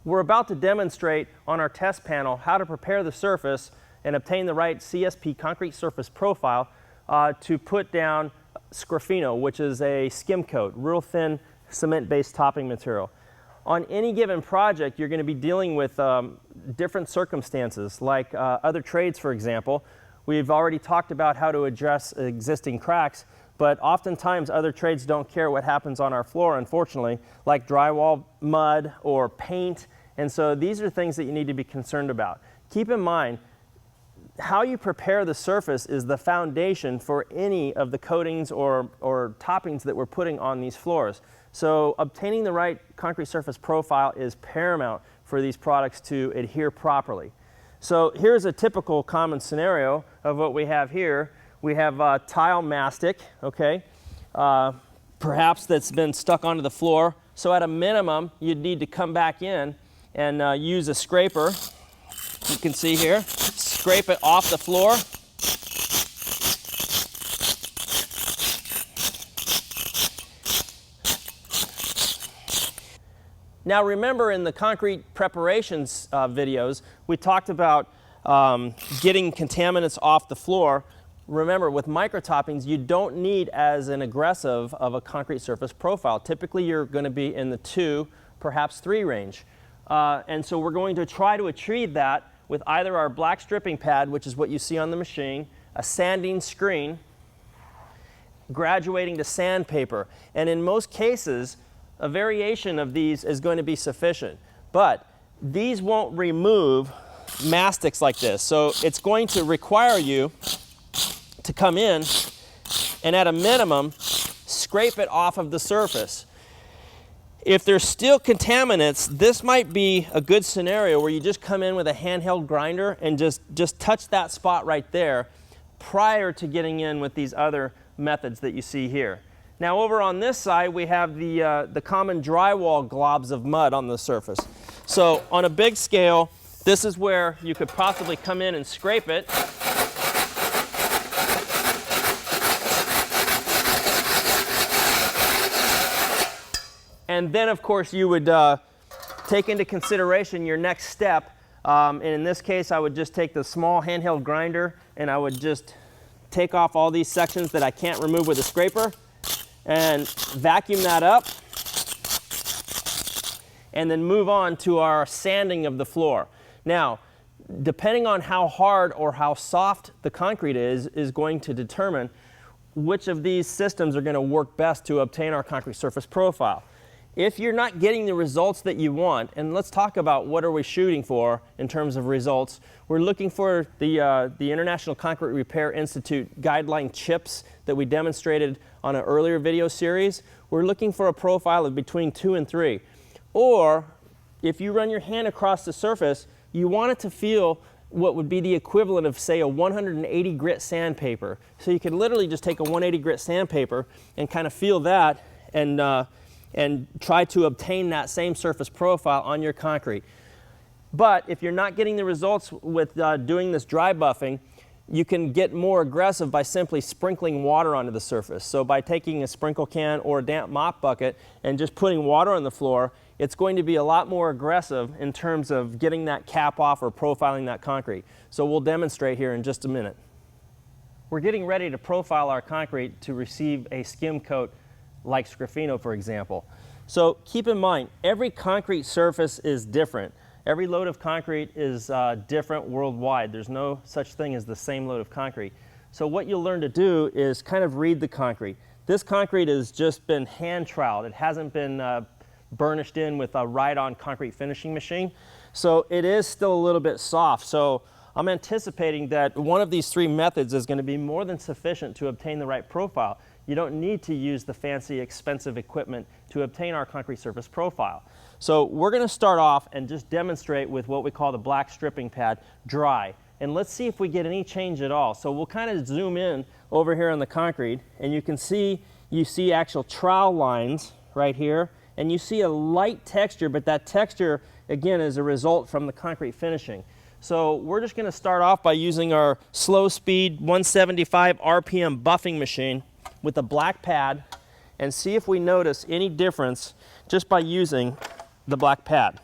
We're about to demonstrate on our test panel how to prepare the surface and obtain the right CSP concrete surface profile to put down Scrofino, which is a skim coat, real thin cement-based topping material. On any given project, you're going to be dealing with different circumstances, like other trades, for example. We've already talked about how to address existing cracks, but oftentimes other trades don't care what happens on our floor, unfortunately, like drywall, mud, or paint. And so these are things that you need to be concerned about. Keep in mind, how you prepare the surface is the foundation for any of the coatings or toppings that we're putting on these floors. So obtaining the right concrete surface profile is paramount for these products to adhere properly. So here's a typical common scenario of what we have here. We have tile mastic, okay, perhaps that's been stuck onto the floor. So at a minimum, you'd need to come back in and use a scraper. You can see here, scrape it off the floor. Now remember, in the concrete preparations videos, we talked about getting contaminants off the floor. Remember, with microtoppings, you don't need as an aggressive of a concrete surface profile. Typically, you're going to be in the 2, perhaps 3 range. And so we're going to try to achieve that with either our black stripping pad, which is what you see on the machine, a sanding screen, graduating to sandpaper. And in most cases, a variation of these is going to be sufficient. But these won't remove mastics like this. So it's going to require you to come in and at a minimum scrape it off of the surface. If there's still contaminants, this might be a good scenario where you just come in with a handheld grinder and just touch that spot right there prior to getting in with these other methods that you see here. Now over on this side, we have the common drywall globs of mud on the surface. So on a big scale, this is where you could possibly come in and scrape it. And then, of course, you would take into consideration your next step. And in this case, I would just take the small handheld grinder and I would just take off all these sections that I can't remove with a scraper and vacuum that up. And then move on to our sanding of the floor. Now, depending on how hard or how soft the concrete is going to determine which of these systems are going to work best to obtain our concrete surface profile. If you're not getting the results that you want, and let's talk about what are we shooting for in terms of results. We're looking for the International Concrete Repair Institute guideline chips that we demonstrated on an earlier video series. We're looking for a profile of between 2 and 3. Or if you run your hand across the surface, you want it to feel what would be the equivalent of, say, a 180 grit sandpaper. So you could literally just take a 180 grit sandpaper and kind of feel that and try to obtain that same surface profile on your concrete. But if you're not getting the results with doing this dry buffing, you can get more aggressive by simply sprinkling water onto the surface. So by taking a sprinkle can or a damp mop bucket and just putting water on the floor, it's going to be a lot more aggressive in terms of getting that cap off or profiling that concrete. So we'll demonstrate here in just a minute. We're getting ready to profile our concrete to receive a skim coat like Scrofino, for example. So keep in mind, every concrete surface is different. Every load of concrete is different worldwide. There's no such thing as the same load of concrete. So what you'll learn to do is kind of read the concrete. This concrete has just been hand troweled. It hasn't been burnished in with a ride-on concrete finishing machine. So it is still a little bit soft. So I'm anticipating that one of these 3 methods is going to be more than sufficient to obtain the right profile. You don't need to use the fancy, expensive equipment to obtain our concrete surface profile. So we're going to start off and just demonstrate with what we call the black stripping pad dry. And let's see if we get any change at all. So we'll kind of zoom in over here on the concrete, and you can see, actual trowel lines right here, and you see a light texture, but that texture, again, is a result from the concrete finishing. So we're just going to start off by using our slow speed 175 RPM buffing machine with a black pad and see if we notice any difference just by using the black pad.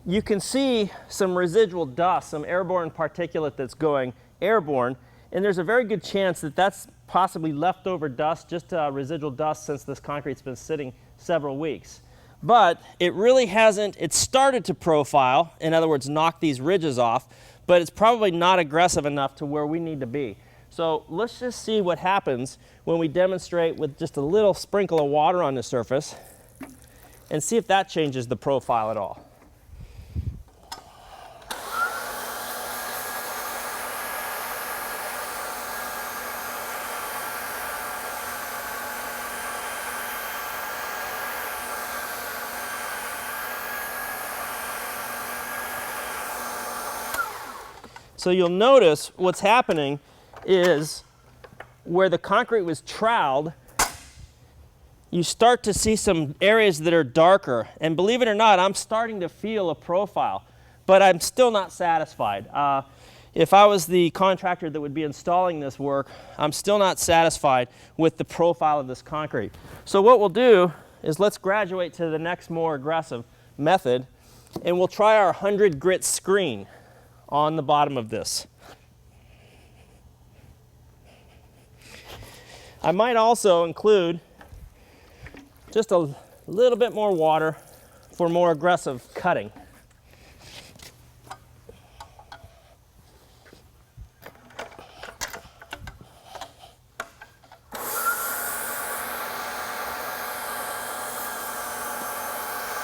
you can see some residual dust, some airborne particulate that's going airborne, and there's a very good chance that that's possibly leftover dust, just residual dust since this concrete's been sitting several weeks. But it really hasn't, it started to profile, in other words, knock these ridges off, but it's probably not aggressive enough to where we need to be. So let's just see what happens when we demonstrate with just a little sprinkle of water on the surface and see if that changes the profile at all. So you'll notice what's happening is where the concrete was troweled, you start to see some areas that are darker. And believe it or not, I'm starting to feel a profile, but I'm still not satisfied. If I was the contractor that would be installing this work, I'm still not satisfied with the profile of this concrete. So what we'll do is let's graduate to the next more aggressive method, and we'll try our 100 grit screen on the bottom of this. I might also include just a little bit more water for more aggressive cutting.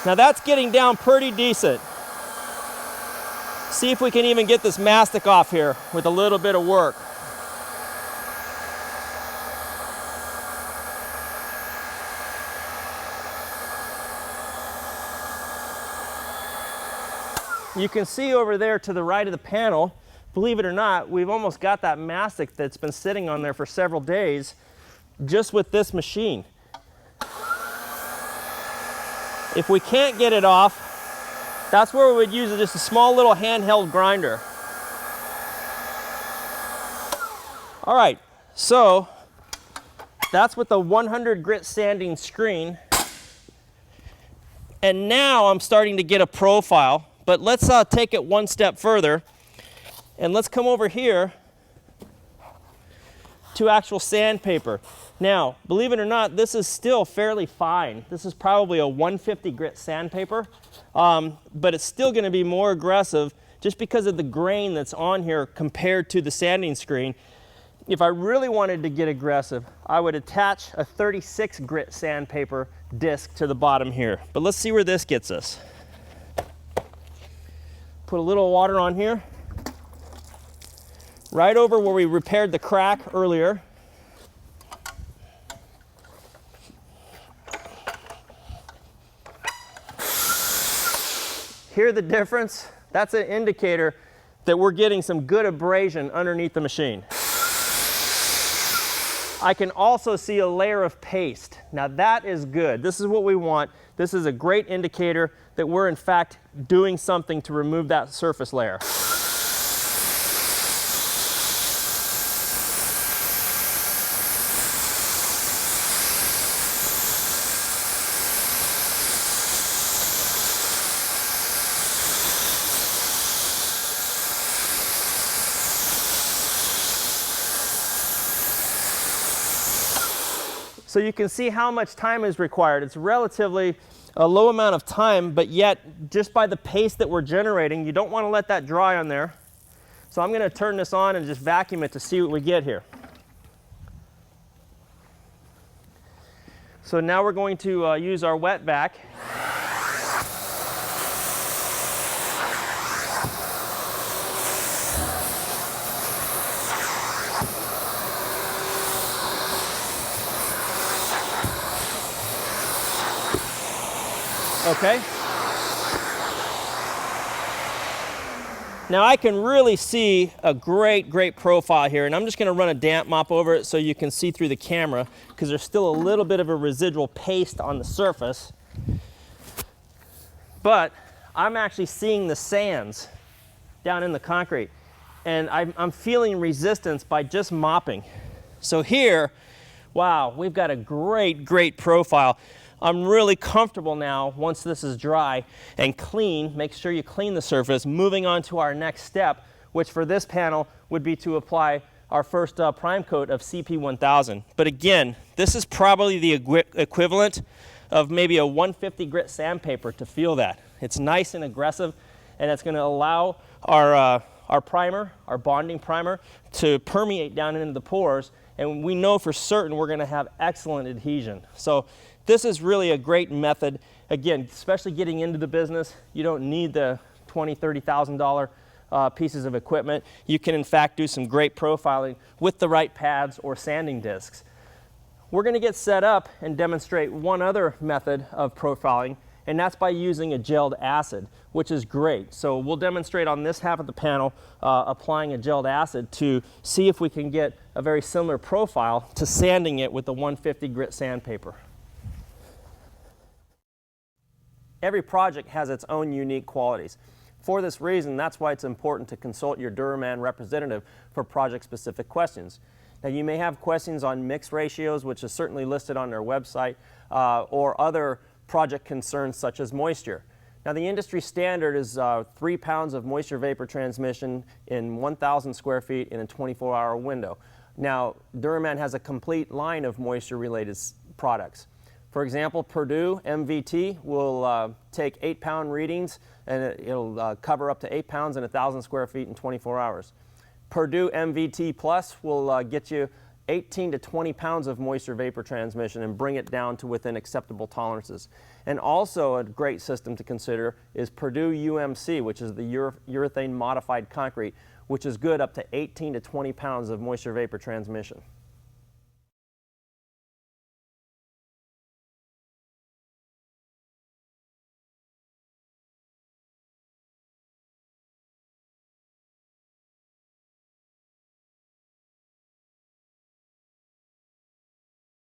Now that's getting down pretty decent. See if we can even get this mastic off here with a little bit of work. You can see over there to the right of the panel, believe it or not, we've almost got that mastic that's been sitting on there for several days just with this machine. If we can't get it off, that's where we would use just a small little handheld grinder. All right, so that's with the 100 grit sanding screen. And now I'm starting to get a profile, but let's take it one step further and let's come over here to actual sandpaper. Now, believe it or not, this is still fairly fine. This is probably a 150 grit sandpaper, but it's still going to be more aggressive just because of the grain that's on here compared to the sanding screen. If I really wanted to get aggressive, I would attach a 36 grit sandpaper disc to the bottom here. But let's see where this gets us. Put a little water on here, right over where we repaired the crack earlier. Hear the difference? That's an indicator that we're getting some good abrasion underneath the machine. I can also see a layer of paste. Now that is good. This is what we want. This is a great indicator that we're in fact doing something to remove that surface layer. So you can see how much time is required. It's relatively a low amount of time, but yet just by the paste that we're generating, you don't want to let that dry on there. So I'm going to turn this on and just vacuum it to see what we get here. So now we're going to use our wet vac. Okay. Now I can really see a great profile here, and I'm just going to run a damp mop over it so you can see through the camera because there's still a little bit of a residual paste on the surface. But I'm actually seeing the sands down in the concrete, and I'm feeling resistance by just mopping. So here, wow, we've got a great profile. I'm really comfortable now, once this is dry and clean, make sure you clean the surface, moving on to our next step, which for this panel would be to apply our first prime coat of CP1000. But again, this is probably the equivalent of maybe a 150 grit sandpaper to feel that. It's nice and aggressive, and it's going to allow our primer, our bonding primer, to permeate down into the pores, and we know for certain we're going to have excellent adhesion. So this is really a great method. Again, especially getting into the business, you don't need the $20,000, $30,000 pieces of equipment. You can in fact do some great profiling with the right pads or sanding discs. We're going to get set up and demonstrate one other method of profiling, and that's by using a gelled acid, which is great. So we'll demonstrate on this half of the panel applying a gelled acid to see if we can get a very similar profile to sanding it with the 150 grit sandpaper. Every project has its own unique qualities. For this reason, that's why it's important to consult your Duraman representative for project-specific questions. Now, you may have questions on mix ratios, which is certainly listed on their website, or other project concerns such as moisture. Now, the industry standard is 3 pounds of moisture vapor transmission in 1,000 square feet in a 24-hour window. Now, Duraman has a complete line of moisture-related products. For example, Purdue MVT will take 8-pound readings, and it'll cover up to 8 pounds in 1,000 square feet in 24 hours. Purdue MVT Plus will get you 18 to 20 pounds of moisture vapor transmission and bring it down to within acceptable tolerances. And also a great system to consider is Purdue UMC, which is the urethane modified concrete, which is good up to 18 to 20 pounds of moisture vapor transmission.